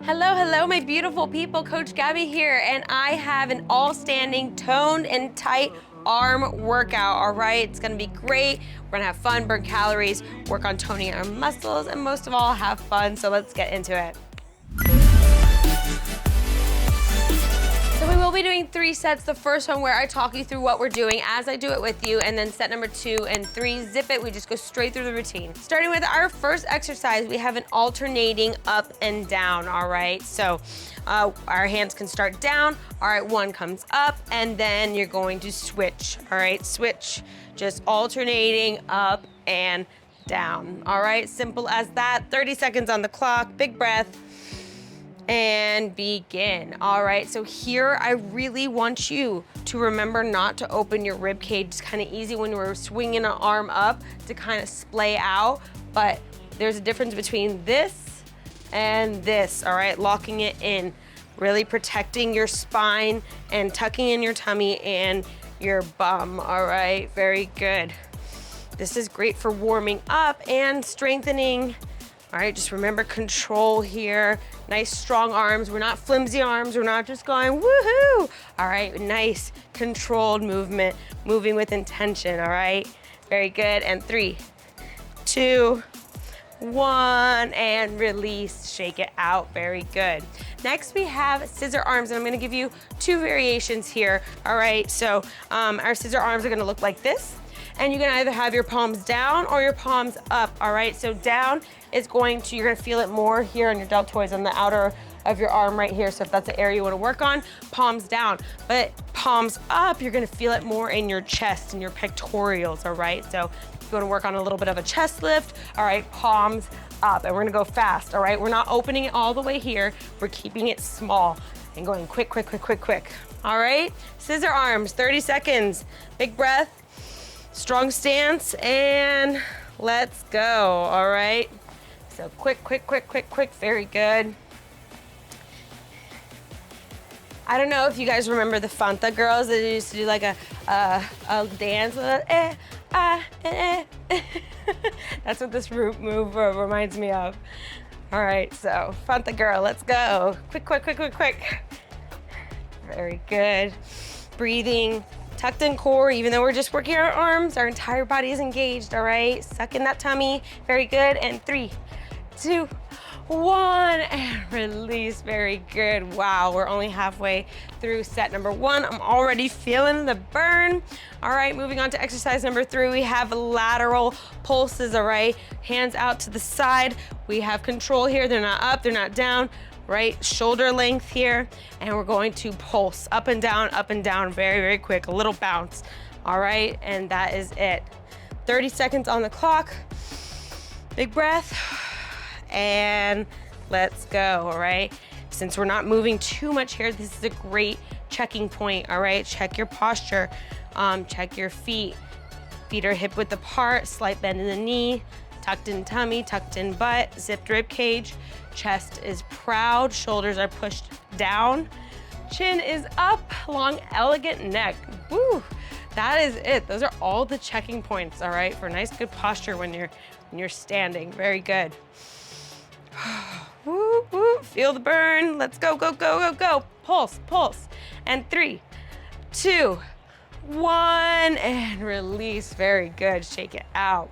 Hello, hello, my beautiful people. Coach Gabby here, and I have an all-standing, toned and tight arm workout, all right? It's gonna be great. We're gonna have fun, burn calories, work on toning our muscles, and most of all, have fun, so let's get into it. So we will be doing 3 sets. The first one where I talk you through what we're doing as I do it with you, and then set number 2 and 3, zip it. We just go straight through the routine. Starting with our first exercise, we have an alternating up and down, all right? So our hands can start down. All right, one comes up, and then you're going to switch, all right? Switch, just alternating up and down, all right? Simple as that. 30 seconds on the clock, big breath. And begin. All right, so here I really want you to remember not to open your rib cage. It's kind of easy when we're swinging an arm up to kind of splay out, but there's a difference between this and this, all right? Locking it in, really protecting your spine and tucking in your tummy and your bum, all right? Very good. This is great for warming up and strengthening. All right, just remember control here. Nice strong arms. We're not flimsy arms. We're not just going woohoo. All right, nice controlled movement, moving with intention, all right? Very good, and 3, 2, 1, and release, shake it out, very good. Next we have scissor arms, and I'm gonna give you 2 variations here, all right? So our scissor arms are gonna look like this, and you can either have your palms down or your palms up, all right? So down is going to, you're gonna feel it more here on your deltoids, on the outer of your arm right here. So if that's the area you wanna work on, palms down. But palms up, you're gonna feel it more in your chest and your pectorials, all right? So if you wanna work on a little bit of a chest lift, all right, palms up. And we're gonna go fast, all right? We're not opening it all the way here. We're keeping it small and going quick, quick, quick, quick, quick. All right, scissor arms, 30 seconds. Big breath. Strong stance, and let's go, all right? So quick, quick, quick, quick, quick, very good. I don't know if you guys remember the Fanta girls that used to do like a dance with That's what this move reminds me of. All right, so Fanta girl, let's go. Quick, quick, quick, quick, quick. Very good. Breathing. Tucked in core, even though we're just working our arms, our entire body is engaged, all right? Suck in that tummy, very good, and 3, 2, 1, and release, very good. Wow, we're only halfway through set number 1. I'm already feeling the burn. All right, moving on to exercise number 3, we have lateral pulses, all right? Hands out to the side. We have control here, they're not up, they're not down. Right, shoulder length here, and we're going to pulse up and down, very, very quick, a little bounce, all right? And that is it. 30 seconds on the clock, big breath, and let's go, all right? Since we're not moving too much here, this is a great checking point, all right? Check your posture, check your feet. Feet are hip width apart, slight bend in the knee, tucked in tummy, tucked in butt, zipped rib cage. Chest is proud, shoulders are pushed down, chin is up, long, elegant neck. Woo, that is it. Those are all the checking points, all right, for nice, good posture when you're standing. Very good. Woo, woo, feel the burn. Let's go, go, go, go, go. Pulse, pulse. And 3, 2, 1, and release. Very good. Shake it out.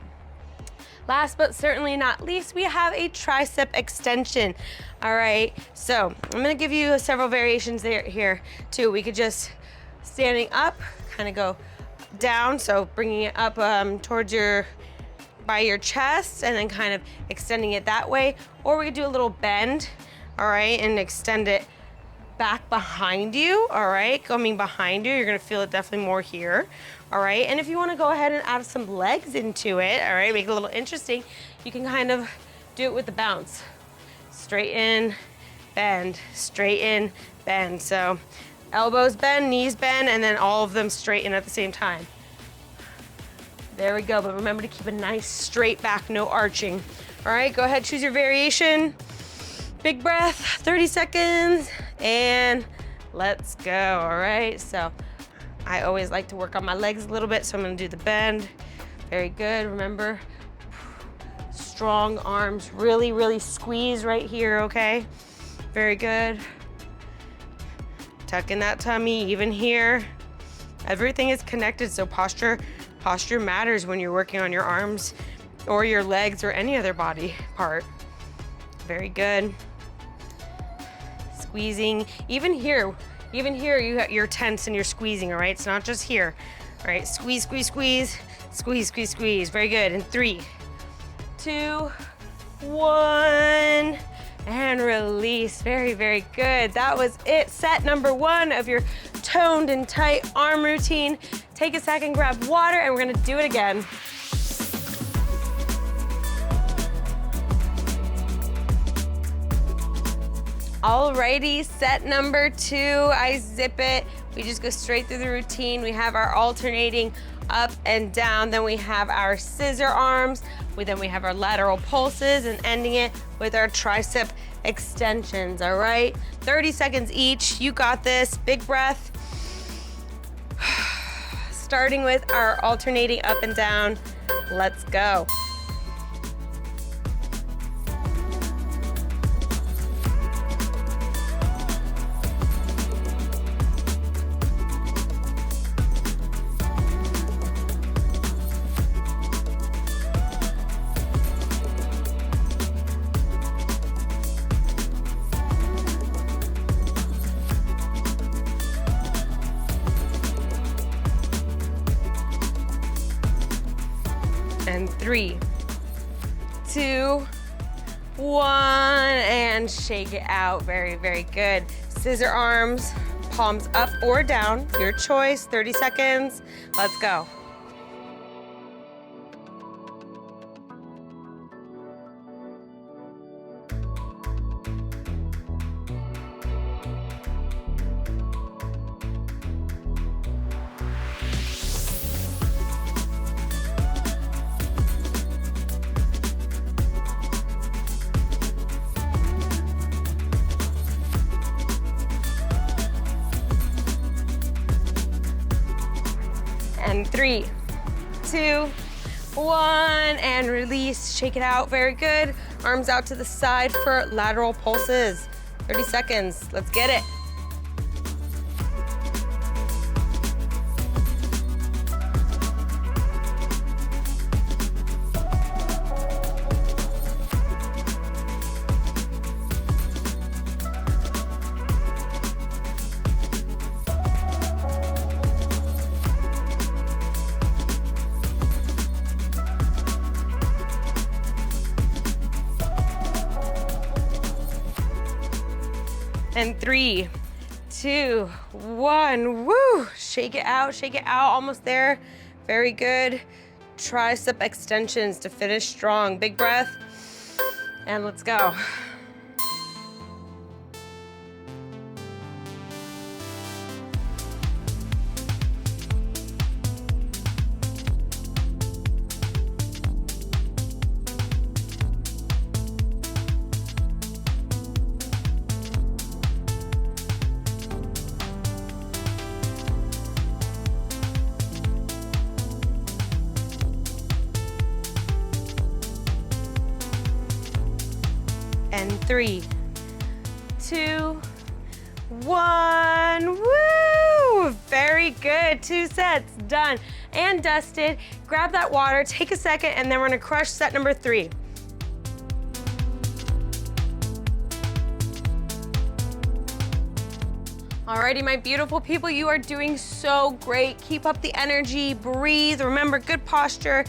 Last but certainly not least, we have a tricep extension. All right, so I'm gonna give you several variations here too. We could just standing up, kind of go down, so bringing it up towards by your chest and then kind of extending it that way. Or we could do a little bend, all right, and extend it back behind you, all right? Coming behind you, you're gonna feel it definitely more here, all right? And if you wanna go ahead and add some legs into it, all right, make it a little interesting, you can kind of do it with the bounce. Straighten, bend, straighten, bend. So elbows bend, knees bend, and then all of them straighten at the same time. There we go, but remember to keep a nice straight back, no arching. All right, go ahead, choose your variation. Big breath, 30 seconds, and let's go, all right? So I always like to work on my legs a little bit, so I'm gonna do the bend. Very good, remember, strong arms, really, really squeeze right here, okay? Very good. Tuck in that tummy, even here. Everything is connected, so posture matters when you're working on your arms or your legs or any other body part. Very good. Squeezing, even here you're tense and you're squeezing, all right? It's not just here. All right, squeeze, squeeze, squeeze, squeeze, squeeze, squeeze. Very good. In 3, 2, 1, and release. Very, very good. That was it. Set number 1 of your toned and tight arm routine. Take a second, grab water, and we're gonna do it again. Alrighty, set number 2, I zip it. We just go straight through the routine. We have our alternating up and down. Then we have our scissor arms. Then we have our lateral pulses and ending it with our tricep extensions, all right? 30 seconds each, you got this. Big breath. Starting with our alternating up and down. Let's go. And 3, 2, 1, and shake it out. Very, very good. Scissor arms, palms up or down, your choice. 30 seconds. Let's go. And 3, 2, 1, and release. Shake it out. Very good. Arms out to the side for lateral pulses. 30 seconds. Let's get it. And 3, 2, 1, woo! Shake it out, almost there. Very good. Tricep extensions to finish strong. Big breath, and let's go. And 3, 2, 1, woo! Very good, 2 sets, done and dusted. Grab that water, take a second, and then we're gonna crush set number 3. Alrighty, my beautiful people, you are doing so great. Keep up the energy, breathe, remember, good posture.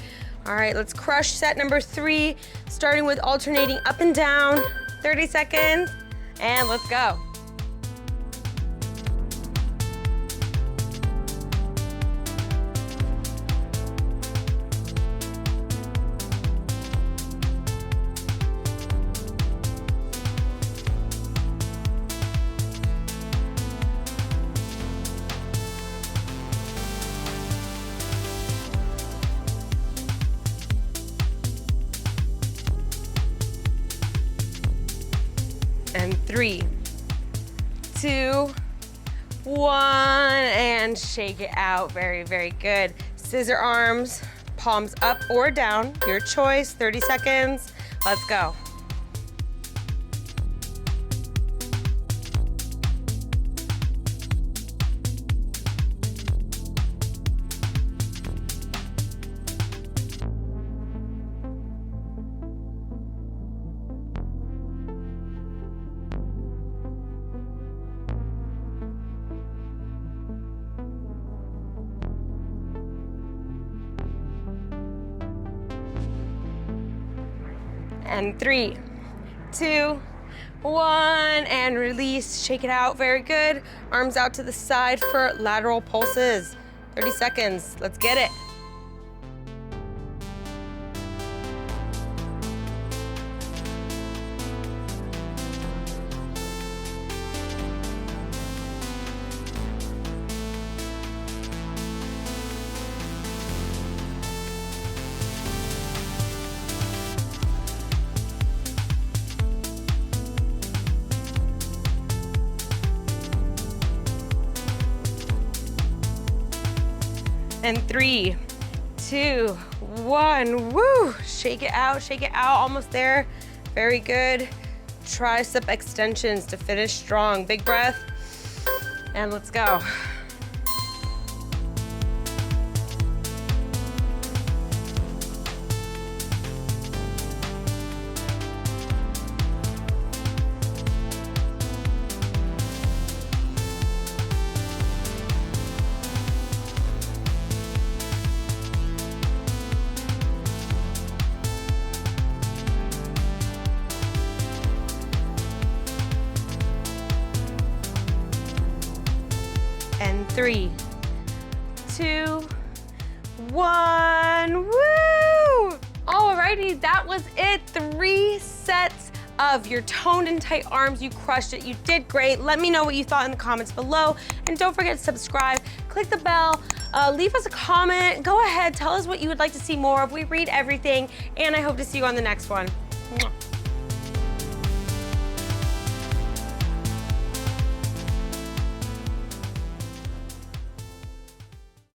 All right, let's crush set number 3, starting with alternating up and down. 30 seconds, and let's go. And 3, 2, 1, and shake it out. Very, very good. Scissor arms, palms up or down, your choice. 30 seconds. Let's go. And 3, 2, 1, and release. Shake it out, very good. Arms out to the side for lateral pulses. 30 seconds, let's get it. And 3, 2, 1, woo! Shake it out, almost there. Very good. Tricep extensions to finish strong. Big breath, and let's go. And 3, 2, 1, woo! Alrighty, that was it. 3 sets of your toned and tight arms. You crushed it, you did great. Let me know what you thought in the comments below. And don't forget to subscribe, click the bell, leave us a comment. Go ahead, tell us what you would like to see more of. We read everything, and I hope to see you on the next one. Mwah.